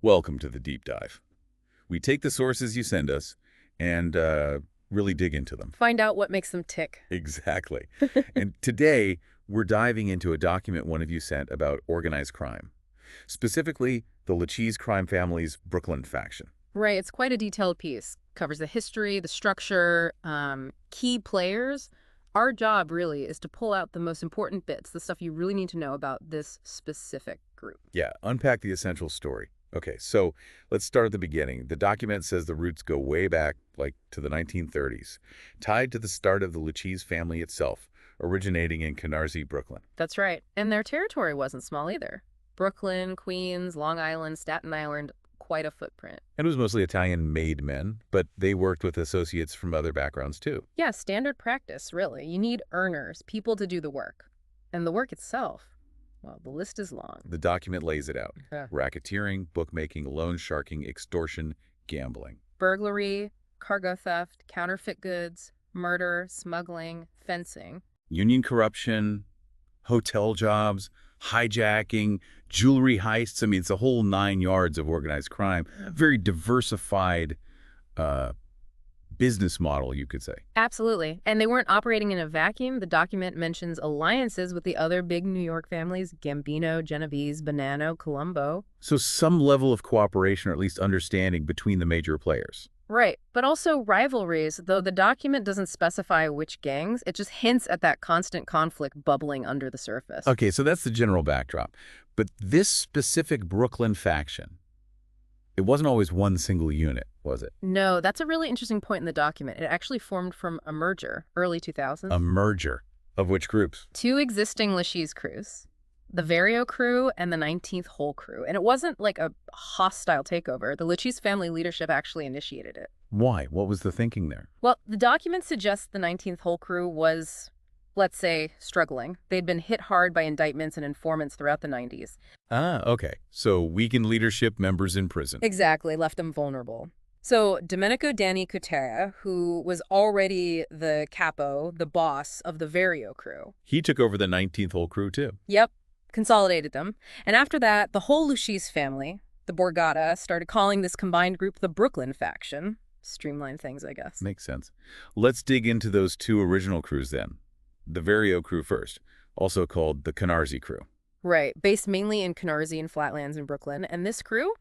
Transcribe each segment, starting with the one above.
Welcome to the deep dive. We take the sources you send us and really dig into them. Find out what makes them tick. Exactly. And today, we're diving into a document one of you sent about organized crime, specifically the Lucchese crime family's Brooklyn Faction. Right, it's quite a detailed piece. Covers the history, the structure, key players. Our job, really, is to pull out the most important bits, the stuff you really need to know about this specific group. Yeah, unpack the essential story. Okay, so let's start at the beginning. The document says the roots go way back, like to the 1930s, tied to the start of the Lucchese family itself, originating in Canarsie, Brooklyn. That's right. And their territory wasn't small either. Brooklyn, Queens, Long Island, Staten Island, quite a footprint. And it was mostly Italian-made men, but they worked with associates from other backgrounds too. Yeah, standard practice, really. You need earners, people to do the work. And the work itself, well, the list is long. The document lays it out. Yeah. Racketeering, bookmaking, loan sharking, extortion, gambling. Burglary, cargo theft, counterfeit goods, murder, smuggling, fencing. Union corruption, hotel jobs, hijacking, jewelry heists. I mean, it's a whole 9 yards of organized crime. Very diversified business model, you could say. Absolutely. And they weren't operating in a vacuum. The document mentions alliances with the other big New York families, Gambino, Genovese, Bonanno, Colombo. So some level of cooperation, or at least understanding between the major players. Right. But also rivalries, though the document doesn't specify which gangs. It just hints at that constant conflict bubbling under the surface. Okay, so that's the general backdrop. But this specific Brooklyn faction, it wasn't always one single unit, was it? No, that's a really interesting point in the document. It actually formed from a merger, early 2000s. A merger of which groups? Two existing Lucchese crews, the Vario crew and the 19th Hole crew. And it wasn't like a hostile takeover. The Lucchese family leadership actually initiated it. Why? What was the thinking there? Well, the document suggests the 19th Hole crew was, let's say, struggling. They'd been hit hard by indictments and informants throughout the 90s. Ah, okay. So weakened leadership, members in prison. Exactly, left them vulnerable. So Domenico Danny Cutera, who was already the capo, the boss of the Vario crew. He took over the 19th Hole crew too. Yep, consolidated them. And after that, the whole Lucchese family, the Borgata, started calling this combined group the Brooklyn Faction. Streamline things, I guess. Makes sense. Let's dig into those two original crews then. The Vario crew first, also called the Canarsie crew. Right, based mainly in Canarsie and Flatlands in Brooklyn. And this crew?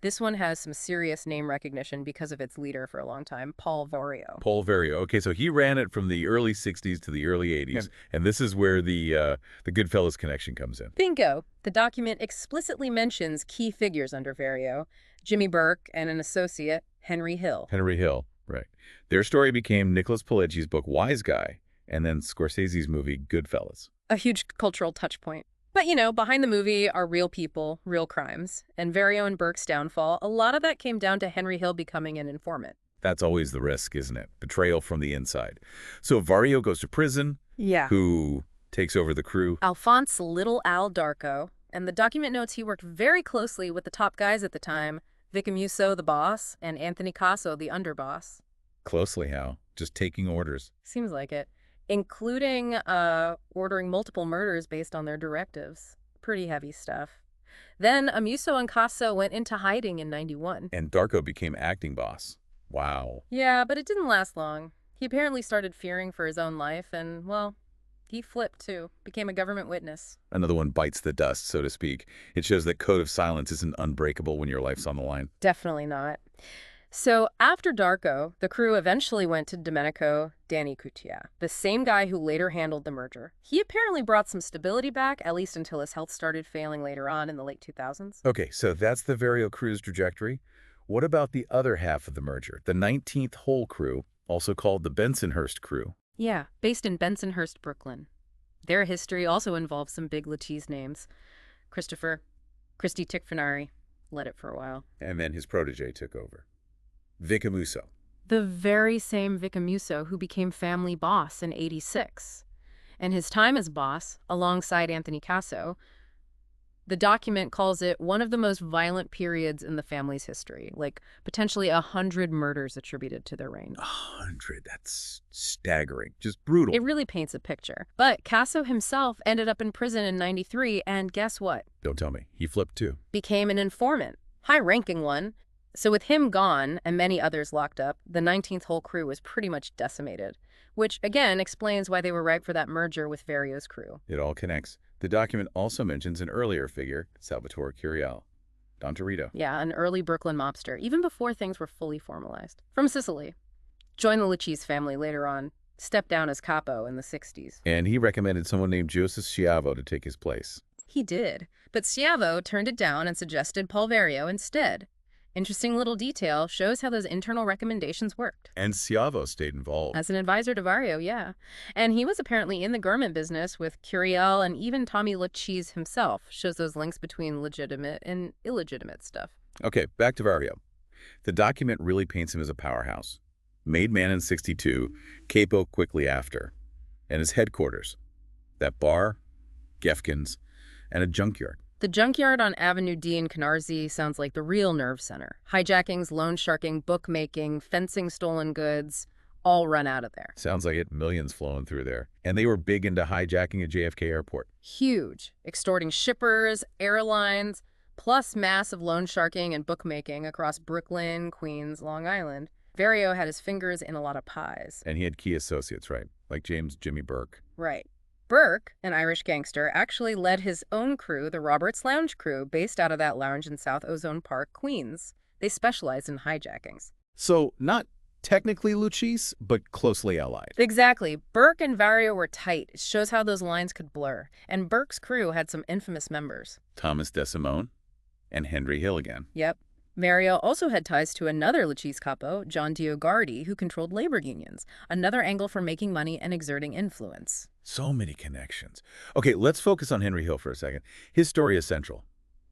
This one has some serious name recognition because of its leader for a long time, Paul Vario. Paul Vario. Okay, so he ran it from the early 60s to the early 80s, Yeah. and this is where the Goodfellas connection comes in. Bingo! The document explicitly mentions key figures under Vario, Jimmy Burke and an associate, Henry Hill. Henry Hill, right. Their story became Nicholas Pileggi's book Wise Guy, and then Scorsese's movie Goodfellas. A huge cultural touch point. But, you know, behind the movie are real people, real crimes. And Vario and Burke's downfall, a lot of that came down to Henry Hill becoming an informant. That's always the risk, isn't it? Betrayal from the inside. So Vario goes to prison. Yeah. Who takes over the crew? Alphonse Little Al Darko. And the document notes he worked very closely with the top guys at the time, Vicamuso, the boss, and Anthony Casso, the underboss. Closely how? Just taking orders. Seems like it. Including ordering multiple murders based on their directives. Pretty heavy stuff. Then Amuso and Casso went into hiding in '91. And Darko became acting boss. Wow. Yeah, but it didn't last long. He apparently started fearing for his own life and, well, he flipped too. Became a government witness. Another one bites the dust, so to speak. It shows that code of silence isn't unbreakable when your life's on the line. Definitely not. So after Darko, the crew eventually went to Domenico Danny Cutera, the same guy who later handled the merger. He apparently brought some stability back, at least until his health started failing later on in the late 2000s. Okay, so that's the Vario crew's trajectory. What about the other half of the merger, the 19th Hole crew, also called the Bensonhurst crew? Yeah, based in Bensonhurst, Brooklyn. Their history also involves some big Lucchese names. Christy Ticfinari led it for a while. And then his protege took over. Vicamuso. The very same Vicamuso who became family boss in '86. And his time as boss, alongside Anthony Casso, the document calls it one of the most violent periods in the family's history, like potentially 100 murders attributed to their reign. 100, that's staggering. Just brutal. It really paints a picture. But Casso himself ended up in prison in '93, and guess what? Don't tell me. He flipped too. Became an informant. high-ranking one. So with him gone and many others locked up, the 19th hole crew was pretty much decimated, which again explains why they were ripe for that merger with Vario's crew. It all connects. The document also mentions an earlier figure, Salvatore Curiel, Don Torito. Yeah, an early Brooklyn mobster, even before things were fully formalized. From Sicily. Joined the Lucchese family later on, stepped down as capo in the 60s. And he recommended someone named Joseph Schiavo to take his place. He did, but Schiavo turned it down and suggested Paul Vario instead. Interesting little detail, shows how those internal recommendations worked. And Schiavo stayed involved. As an advisor to Vario, yeah. And he was apparently in the garment business with Curiel and even Tommy Lucchese himself. Shows those links between legitimate and illegitimate stuff. Okay, back to Vario. The document really paints him as a powerhouse. Made man in '62, capo quickly after. And his headquarters. That bar, Gefkin's, and a junkyard. The junkyard on Avenue D in Canarsie sounds like the real nerve center. Hijackings, loan sharking, bookmaking, fencing stolen goods, all run out of there. Sounds like it, millions flowing through there. And they were big into hijacking at JFK Airport. Huge. Extorting shippers, airlines, plus massive loan sharking and bookmaking across Brooklyn, Queens, Long Island. Vario had his fingers in a lot of pies. And he had key associates, right? Like James Jimmy Burke. Right. Burke, an Irish gangster, actually led his own crew, the Roberts Lounge crew, based out of that lounge in South Ozone Park, Queens. They specialized in hijackings. So, not technically Lucchese, but closely allied. Exactly. Burke and Vario were tight. It shows how those lines could blur. And Burke's crew had some infamous members. Thomas DeSimone and Henry Hill again. Yep. Vario also had ties to another Lucchese capo, John Diogardi, who controlled labor unions, another angle for making money and exerting influence. So many connections. Okay, let's focus on Henry Hill for a second. His story is central.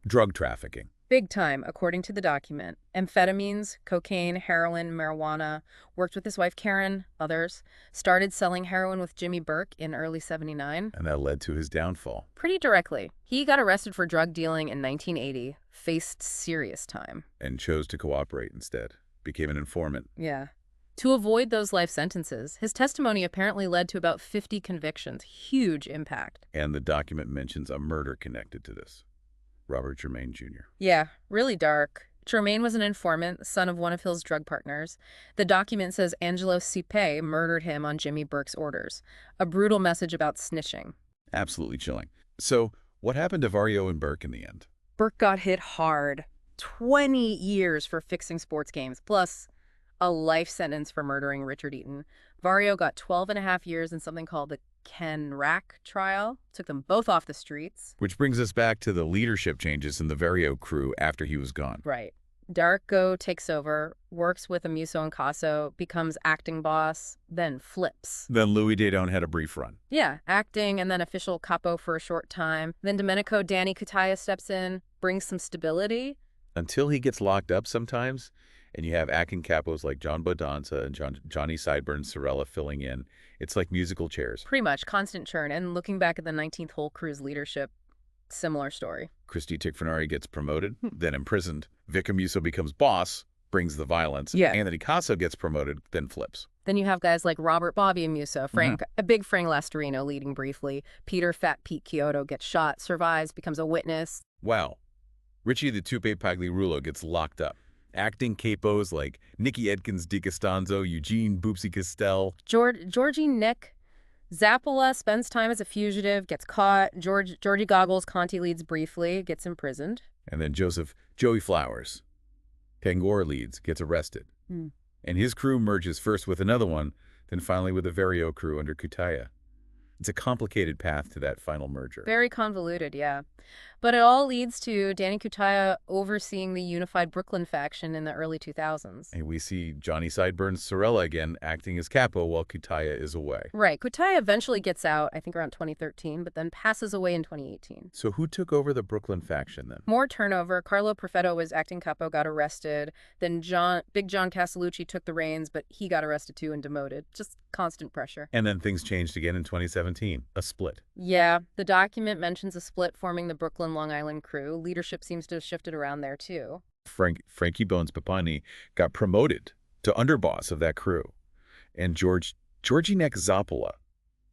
Drug trafficking. Big time, according to the document. Amphetamines, cocaine, heroin, marijuana. Worked with his wife Karen, others. Started selling heroin with Jimmy Burke in early '79. And that led to his downfall. Pretty directly. He got arrested for drug dealing in 1980, faced serious time. And chose to cooperate instead. Became an informant. Yeah. To avoid those life sentences, his testimony apparently led to about 50 convictions. Huge impact. And the document mentions a murder connected to this. Robert Germain Jr. Yeah, really dark. Germain was an informant, son of one of Hill's drug partners. The document says Angelo Cipe murdered him on Jimmy Burke's orders. A brutal message about snitching. Absolutely chilling. So, what happened to Vario and Burke in the end? Burke got hit hard. 20 years for fixing sports games, plus a life sentence for murdering Richard Eaton. Vario got 12.5 years in something called the Ken Rack trial. Took them both off the streets. Which brings us back to the leadership changes in the Vario crew after he was gone. Right. Darko takes over, works with Amuso and Casso, becomes acting boss, then flips. Then Louis Dadone had a brief run. Yeah, acting and then official capo for a short time. Then Domenico Danny Cutaya steps in, brings some stability. Until he gets locked up sometimes, and you have acting capos like John Bodanza and Johnny Sideburns Sorella filling in. It's like musical chairs. Pretty much, constant churn. And looking back at the 19th hole crew's leadership, similar story. Christy Ticfanari gets promoted, then imprisoned. Vic Amuso becomes boss, brings the violence. Yeah. Anthony Casso gets promoted, then flips. Then you have guys like Robert Bobby Amuso, a big Frank Lastarino leading briefly. Peter Fat Pete Kyoto gets shot, survives, becomes a witness. Wow. Richie the Tupe Pagliarulo gets locked up. Acting capos like Nicky Edkins DiCostanzo, Eugene Boopsy Castell. Georgie Nick Zappola spends time as a fugitive, gets caught. Georgie Goggles, Conti leads briefly, gets imprisoned. And then Joey Flowers, Pangor leads, gets arrested. And his crew merges first with another one, then finally with the Vario crew under Cutaya. It's a complicated path to that final merger. Very convoluted, yeah. But it all leads to Danny Cutaya overseeing the unified Brooklyn faction in the early 2000s. And we see Johnny Sideburns Sorella again acting as capo while Cutaya is away. Right. Cutaya eventually gets out, I think around 2013, but then passes away in 2018. So who took over the Brooklyn faction then? More turnover. Carlo Perfetto was acting capo, got arrested. Then Big John Castellucci took the reins, but he got arrested too and demoted. Just constant pressure. And then things changed again in 2017. A split. Yeah. The document mentions a split forming the Brooklyn Long Island crew. Leadership seems to have shifted around there too. Frankie Bones Papani got promoted to underboss of that crew. And Georgie Neck Zappola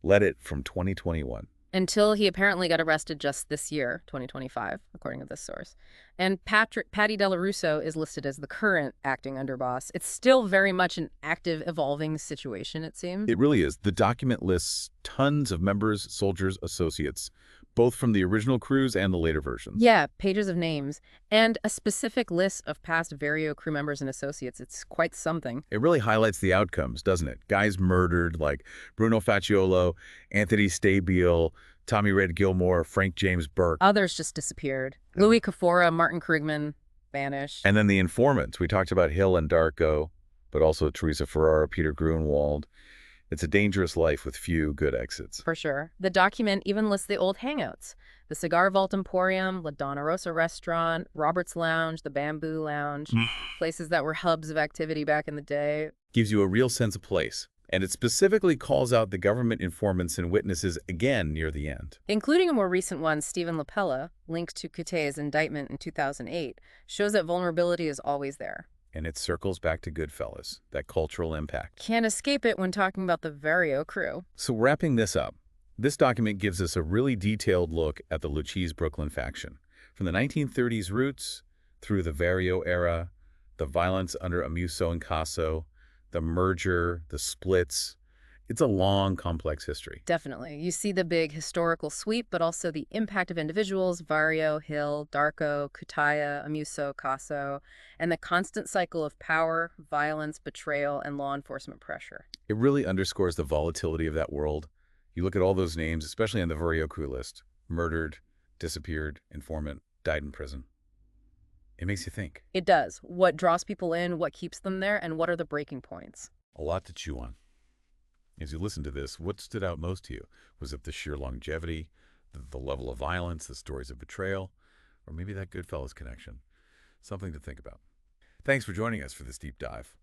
led it from 2021. until he apparently got arrested just this year, 2025, according to this source. And Patty Delarusso is listed as the current acting underboss. It's still very much an active, evolving situation, it seems. It really is. The document lists tons of members, soldiers, associates, both from the original crews and the later versions. Yeah, pages of names, and a specific list of past Vario crew members and associates. It's quite something. It really highlights the outcomes, doesn't it? Guys murdered like Bruno Facciolo, Anthony Stabile, Tommy Red Gilmore, Frank James Burke. Others just disappeared. Louis Kafora, Martin Krugman, vanished. And then the informants. We talked about Hill and Darko, but also Teresa Ferrara, Peter Grunwald. It's a dangerous life with few good exits. For sure. The document even lists the old hangouts. The Cigar Vault Emporium, La Donna Rosa Restaurant, Robert's Lounge, the Bamboo Lounge, places that were hubs of activity back in the day. Gives you a real sense of place. And it specifically calls out the government informants and witnesses again near the end. Including a more recent one, Stephen LaPella, linked to Coute's indictment in 2008, shows that vulnerability is always there. And it circles back to Goodfellas, that cultural impact. Can't escape it when talking about the Vario crew. So wrapping this up, this document gives us a really detailed look at the Lucchese Brooklyn faction. From the 1930s roots, through the Vario era, the violence under Amuso and Caso, the merger, the splits. It's a long, complex history. Definitely. You see the big historical sweep, but also the impact of individuals, Vario, Hill, Darko, Kutaya, Amuso, Caso, and the constant cycle of power, violence, betrayal, and law enforcement pressure. It really underscores the volatility of that world. You look at all those names, especially on the Vario crew list. Murdered, disappeared, informant, died in prison. It makes you think. It does. What draws people in, what keeps them there, and what are the breaking points? A lot to chew on. As you listen to this, what stood out most to you? Was it the sheer longevity, the level of violence, the stories of betrayal, or maybe that Goodfellas connection? Something to think about. Thanks for joining us for this deep dive.